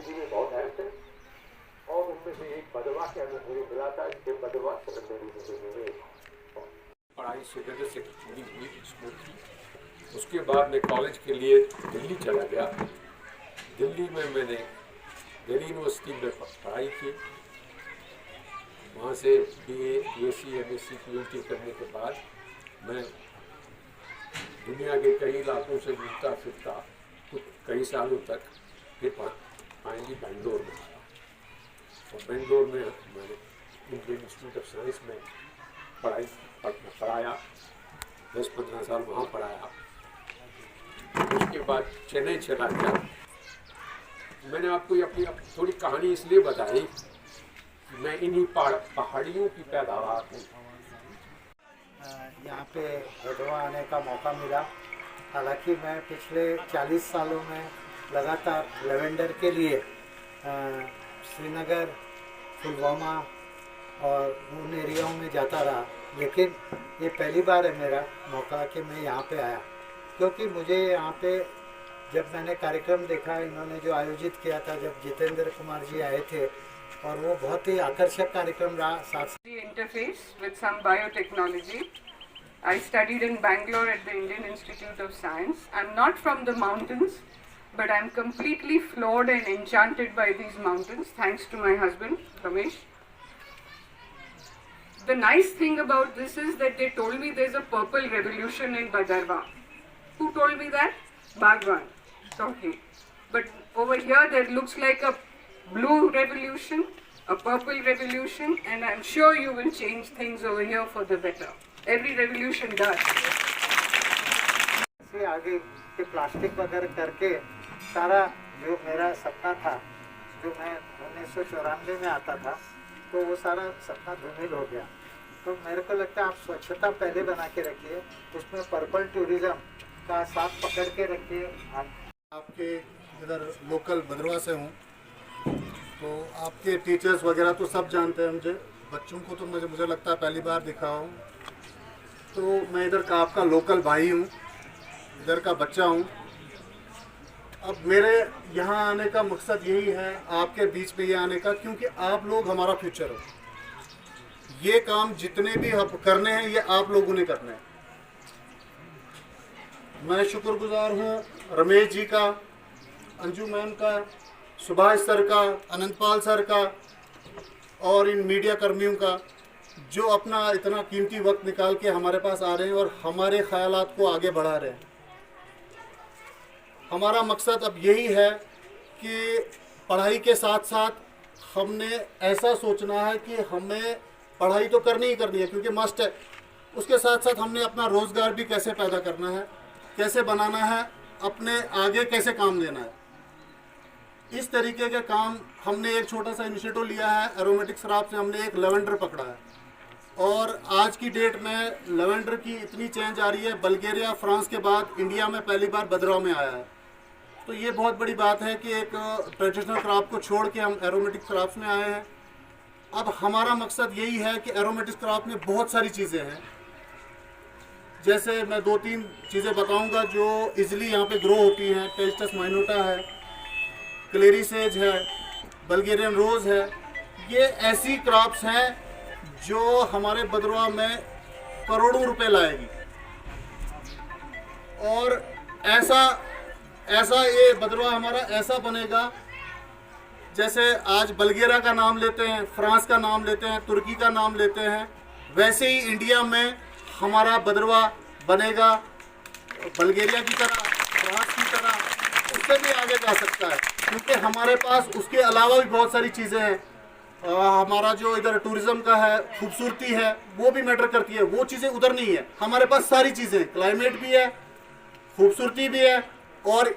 जिंदगी में बहुत अहम थे और उनमें से एक बदवा के अंदर मुझे मिला था कि बदवा सेकेंडरी जिंदगी में पढ़ाई सुबह से पूरी हुई स्कूल की। उसके बाद मैं कॉलेज के लिए दिल्ली चला गया। दिल्ली में मैंने दिल्ली यूनिवर्सिटी में पढ़ाई की। वहाँ से BA, BSc, MSc, PhD करने के बाद मैं दुनिया के कई इलाकों से घूमता फिरता कुछ कई सालों तक फिर फाइनली बेंगलोर में आया और बेंगलोर में मैंने इंडियन इंस्टीट्यूट ऑफ साइंस में पढ़ाया 10-15 साल वहाँ पढ़ाया। उसके बाद चेन्नई चला गया। मैंने आपको अपनी थोड़ी कहानी इसलिए बताई कि मैं इन्हीं पहाड़ियों की पैदावार हूँ। यहाँ पे बदवा आने का मौका मिला। हालांकि मैं पिछले 40 सालों में लगातार लेवेंडर के लिए श्रीनगर, पुलवामा और उन एरियाओं में जाता रहा, लेकिन ये पहली बार है मेरा मौका कि मैं यहाँ पे आया, क्योंकि मुझे यहाँ पे जब मैंने कार्यक्रम देखा इन्होंने जो आयोजित किया था, जब जितेंद्र कुमार जी आए थे, और वो बहुत ही आकर्षक कार्यक्रम रहा। साथ Interface with some biotechnology. I studied in Bangalore at the Indian Institute of Science. I'm not from the mountains, but I'm completely floored and enchanted by these mountains, thanks to my husband, Ramesh. The nice thing about this is that they told me there's a purple revolution in Bhadarwah. Who told me that? Bhagwan. Okay. But over here there looks like a blue revolution, a purple revolution, and I'm sure you will change things over here for the better. Every revolution does. से आगे के plastic वगैरह करके सारा जो मेरा सपना था, जो मैं 1994 में आता था, तो वो सारा सपना धूमिल हो गया। तो मेरे को लगता है आप स्वच्छता पहले बना के रखिए, उसमें पर्पल टूरिज्म का साथ पकड़ के रखिए। आपके इधर लोकल भद्रवा से हूँ, तो आपके टीचर्स वगैरह तो सब जानते हैं मुझे, बच्चों को तो मुझे लगता है पहली बार दिखा हूँ। तो मैं इधर का आपका लोकल भाई हूँ, इधर का बच्चा हूँ। अब मेरे यहाँ आने का मकसद यही है, आपके बीच में ये आने का, क्योंकि आप लोग हमारा फ्यूचर हो। ये काम जितने भी हम करने हैं ये आप लोगों ने करने हैं। मैं शुक्रगुजार हूँ रमेश जी का, अंजू मैम का, सुभाष सर का, अनंतपाल सर का और इन मीडिया कर्मियों का, जो अपना इतना कीमती वक्त निकाल के हमारे पास आ रहे हैं और हमारे ख्यालात को आगे बढ़ा रहे हैं। हमारा मकसद अब यही है कि पढ़ाई के साथ साथ हमने ऐसा सोचना है कि हमें पढ़ाई तो करनी ही करनी है, क्योंकि मस्ट है। उसके साथ साथ हमने अपना रोज़गार भी कैसे पैदा करना है, कैसे बनाना है, अपने आगे कैसे काम लेना है। इस तरीके के काम हमने एक छोटा सा इनिशिएटिव लिया है। एरोमेटिक शराब से हमने एक लेवेंडर पकड़ा है और आज की डेट में लेवेंडर की इतनी चेंज आ रही है, बल्गेरिया, फ्रांस के बाद इंडिया में पहली बार बदरवा में आया है। तो ये बहुत बड़ी बात है कि एक ट्रेडिशनल शराब को छोड़ के हम एरोमेटिक शराब में आए हैं। अब हमारा मकसद यही है कि एरोमेटिक शराब में बहुत सारी चीज़ें हैं, जैसे मैं 2-3 चीज़ें बताऊंगा जो इजीली यहाँ पे ग्रो होती हैं। टेस्टस माइनोटा है, क्लेरी सेज है, बल्गेरियन रोज़ है। ये ऐसी क्रॉप्स हैं जो हमारे बदरवा में करोड़ों रुपए लाएगी। और ऐसा ये बदरवा हमारा ऐसा बनेगा, जैसे आज बल्गेरिया का नाम लेते हैं, फ्रांस का नाम लेते हैं, तुर्की का नाम लेते हैं, वैसे ही इंडिया में हमारा बदरवा बनेगा बल्गेरिया की तरह, फ्रांस की तरह, उससे भी आगे जा सकता है, क्योंकि हमारे पास उसके अलावा भी बहुत सारी चीज़ें हैं। हमारा जो इधर टूरिज़्म का है, खूबसूरती है, वो भी मैटर करती है। वो चीज़ें उधर नहीं है, हमारे पास सारी चीज़ें, क्लाइमेट भी है, खूबसूरती भी है, और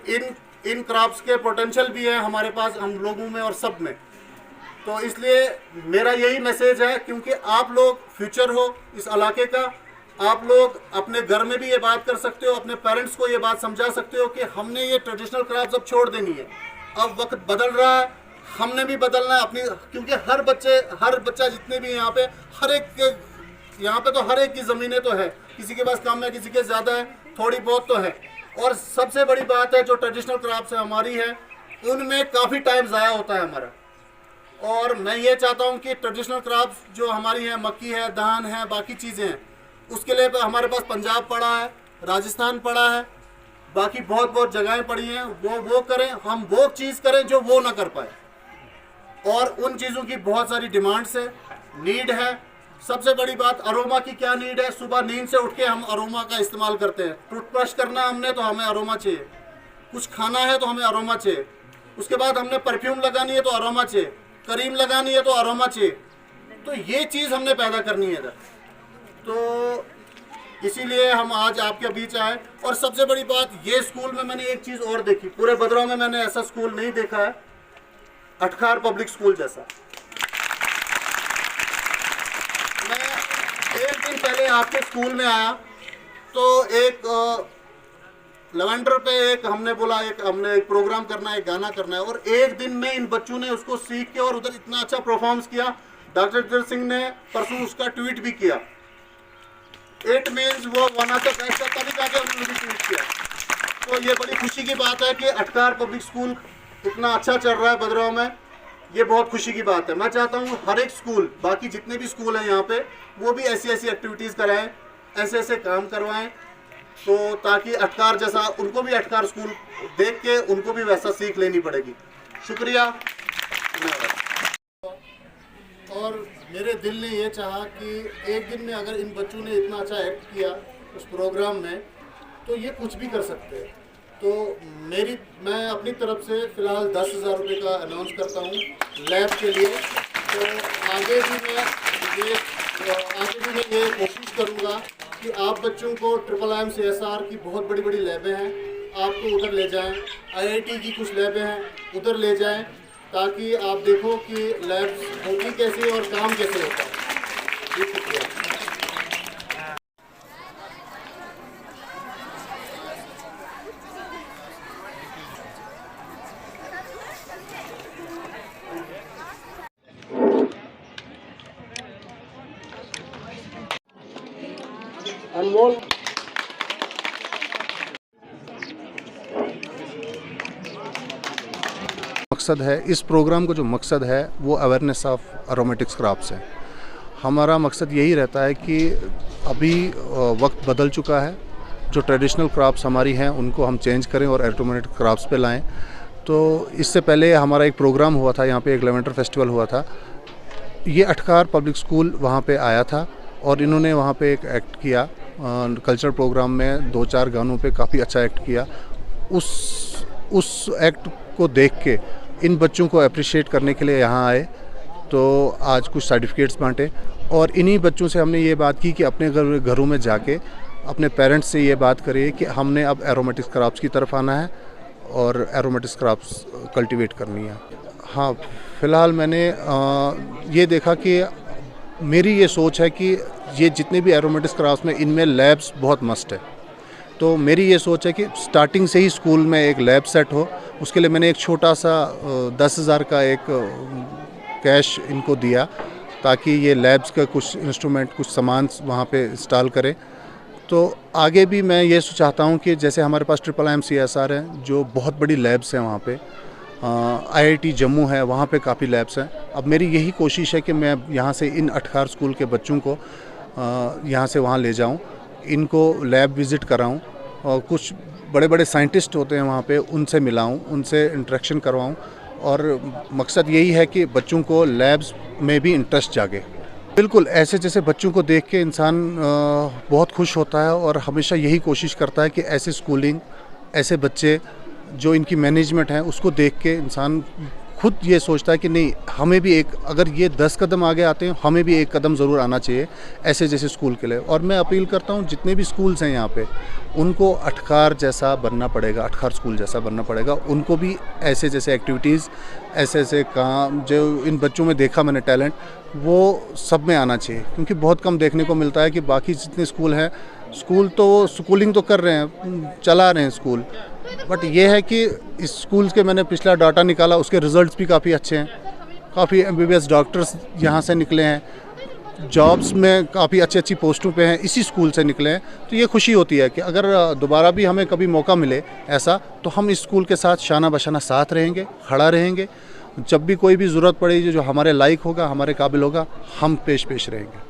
इन क्रॉप्स के पोटेंशियल भी है हमारे पास, हम लोगों में और सब में। तो इसलिए मेरा यही मैसेज है, क्योंकि आप लोग फ्यूचर हो इस इलाके का। आप लोग अपने घर में भी ये बात कर सकते हो, अपने पेरेंट्स को ये बात समझा सकते हो कि हमने ये ट्रेडिशनल क्रॉप्स अब छोड़ देनी है। अब वक्त बदल रहा है, हमने भी बदलना है अपनी, क्योंकि हर बच्चा जितने भी यहाँ पे, हर एक के यहाँ पे तो हर एक की ज़मीनें तो है, किसी के पास कम है, किसी के ज़्यादा है, थोड़ी बहुत तो है। और सबसे बड़ी बात है जो ट्रेडिशनल क्रॉप्स है हमारी है, उनमें काफ़ी टाइम ज़ाया होता है हमारा। और मैं ये चाहता हूँ कि ट्रेडिशनल क्राफ्ट जो हमारी है, मक्की है, धान है, बाकी चीज़ें हैं, उसके लिए हमारे पास पंजाब पड़ा है, राजस्थान पड़ा है, बाकी बहुत बहुत जगहें पड़ी हैं। वो करें, हम वो चीज़ करें जो वो ना कर पाए। और उन चीज़ों की बहुत सारी डिमांड्स है, नीड है। सबसे बड़ी बात, अरोमा की क्या नीड है? सुबह नींद से उठ के हम अरोमा का इस्तेमाल करते हैं। टूथब्रश करना हमने तो हमें अरोमा चाहिए, कुछ खाना है तो हमें अरोमा चाहिए, उसके बाद हमने परफ्यूम लगानी है तो अरोमा चाहिए, क्रीम लगानी है तो अरोमा चाहिए। तो ये चीज़ हमने पैदा करनी है इधर। तो इसीलिए हम आज आपके बीच आए। और सबसे बड़ी बात, ये स्कूल में मैंने एक चीज़ और देखी, पूरे भद्रवाह में मैंने ऐसा स्कूल नहीं देखा है, अटखार पब्लिक स्कूल जैसा। मैं एक दिन पहले आपके स्कूल में आया तो एक लवेंडर पे हमने एक प्रोग्राम करना है, एक गाना करना है, और एक दिन में इन बच्चों ने उसको सीख के और उधर इतना अच्छा परफॉर्मेंस किया। डॉक्टर जितेंद्र सिंह ने परसों उसका ट्वीट भी किया। इट मीन्स वो वन ऑफ द बेस्ट है, तभी जाके उन्होंने भी ट्वीट किया। तो ये बड़ी खुशी की बात है कि अटकार पब्लिक स्कूल इतना अच्छा चल रहा है भद्रवाह में, ये बहुत खुशी की बात है। मैं चाहता हूँ हर एक स्कूल, बाकी जितने भी स्कूल हैं यहाँ पे, वो भी ऐसी ऐसी एक्टिविटीज़ कराएं, ऐसे ऐसे काम करवाएं, तो ताकि अटकार जैसा उनको भी अटकार स्कूल देख के उनको भी वैसा सीख लेनी पड़ेगी। शुक्रिया। और मेरे दिल ने ये चाहा कि एक दिन में अगर इन बच्चों ने इतना अच्छा एक्ट किया उस प्रोग्राम में, तो ये कुछ भी कर सकते हैं। तो मैं अपनी तरफ से फ़िलहाल 10,000 रुपये का अनाउंस करता हूँ लैब के लिए। तो आगे भी मैं ये कोशिश करूँगा कि आप बच्चों को IIIM CSR की बहुत बड़ी बड़ी लैबें हैं, आपको उधर ले जाएं, IIT की कुछ लैबें हैं उधर ले जाएं, ताकि आप देखो कि लैब्स होती कैसे और काम कैसे होता है। शुक्रिया। अनमोल मकसद है इस प्रोग्राम का, जो मकसद है वो अवेयरनेस ऑफ एरोमेटिक्स क्राफ्ट्स है। हमारा मकसद यही रहता है कि अभी वक्त बदल चुका है, जो ट्रेडिशनल क्राफ्ट्स हमारी हैं उनको हम चेंज करें और एरोमेटिक क्राफ्ट्स पे लाएं। तो इससे पहले हमारा एक प्रोग्राम हुआ था, यहाँ पे एक लेवेंडर फेस्टिवल हुआ था। ये अटकार पब्लिक स्कूल वहाँ पे आया था और इन्होंने वहाँ पे एक एक्ट किया, कल्चरल प्रोग्राम में 2-4 गानों पे काफ़ी अच्छा एक्ट किया। उस एक्ट को देख के इन बच्चों को अप्रिशिएट करने के लिए यहाँ आए, तो आज कुछ सर्टिफिकेट्स बांटे। और इन्हीं बच्चों से हमने ये बात की कि अपने घरों में जाके अपने पेरेंट्स से ये बात करिए कि हमने अब एरोमेटिक्स क्राफ्ट्स की तरफ आना है और एरोमेटिक्स क्राफ्ट्स कल्टीवेट करनी है। हाँ, फ़िलहाल मैंने ये देखा कि मेरी ये सोच है कि ये जितने भी एरोमेटिक्स क्राफ्ट्स में इनमें लैब्स बहुत मस्ट है। तो मेरी ये सोच है कि स्टार्टिंग से ही स्कूल में एक लैब सेट हो। उसके लिए मैंने एक छोटा सा 10,000 का एक कैश इनको दिया, ताकि ये लैब्स का कुछ इंस्ट्रूमेंट, कुछ सामान वहाँ पे इंस्टॉल करें। तो आगे भी मैं ये चाहता हूँ कि जैसे हमारे पास IIIM CSR है, जो बहुत बड़ी लैब्स हैं वहाँ पे, IIT जम्मू है, वहाँ पे काफ़ी लैब्स हैं। अब मेरी यही कोशिश है कि मैं यहाँ से इन अटखार स्कूल के बच्चों को यहाँ से वहाँ ले जाऊँ, इनको लैब विज़िट कराऊँ और कुछ बड़े बड़े साइंटिस्ट होते हैं वहाँ पे, उनसे मिलाऊँ, उनसे इंटरेक्शन करवाऊँ। और मकसद यही है कि बच्चों को लैब्स में भी इंटरेस्ट जागे। बिल्कुल, ऐसे जैसे बच्चों को देख के इंसान बहुत खुश होता है और हमेशा यही कोशिश करता है कि ऐसे स्कूलिंग, ऐसे बच्चे जो इनकी मैनेजमेंट है उसको देख के इंसान खुद ये सोचता है कि नहीं, हमें भी एक, अगर ये 10 कदम आगे आते हैं, हमें भी एक कदम ज़रूर आना चाहिए ऐसे जैसे स्कूल के लिए। और मैं अपील करता हूँ जितने भी स्कूल्स हैं यहाँ पे, उनको अटखार जैसा बनना पड़ेगा, अटखार स्कूल जैसा बनना पड़ेगा। उनको भी ऐसे जैसे एक्टिविटीज़, ऐसे ऐसे काम जो इन बच्चों में देखा मैंने टैलेंट, वो सब में आना चाहिए, क्योंकि बहुत कम देखने को मिलता है कि बाकी जितने स्कूल हैं, स्कूल तो स्कूलिंग तो कर रहे हैं, चला रहे हैं स्कूल, बट ये है कि इस स्कूल के मैंने पिछला डाटा निकाला, उसके रिज़ल्ट्स भी काफ़ी अच्छे हैं। काफ़ी MBBS डॉक्टर्स यहाँ से निकले हैं जॉब्स में काफ़ी अच्छी अच्छी पोस्टों पे हैं, इसी स्कूल से निकले हैं। तो ये खुशी होती है कि अगर दोबारा भी हमें कभी मौका मिले ऐसा, तो हम इस स्कूल के साथ शाना बशाना साथ रहेंगे, खड़ा रहेंगे। जब भी कोई भी ज़रूरत पड़ेगी जो हमारे लायक होगा, हमारे काबिल होगा, हम पेश रहेंगे।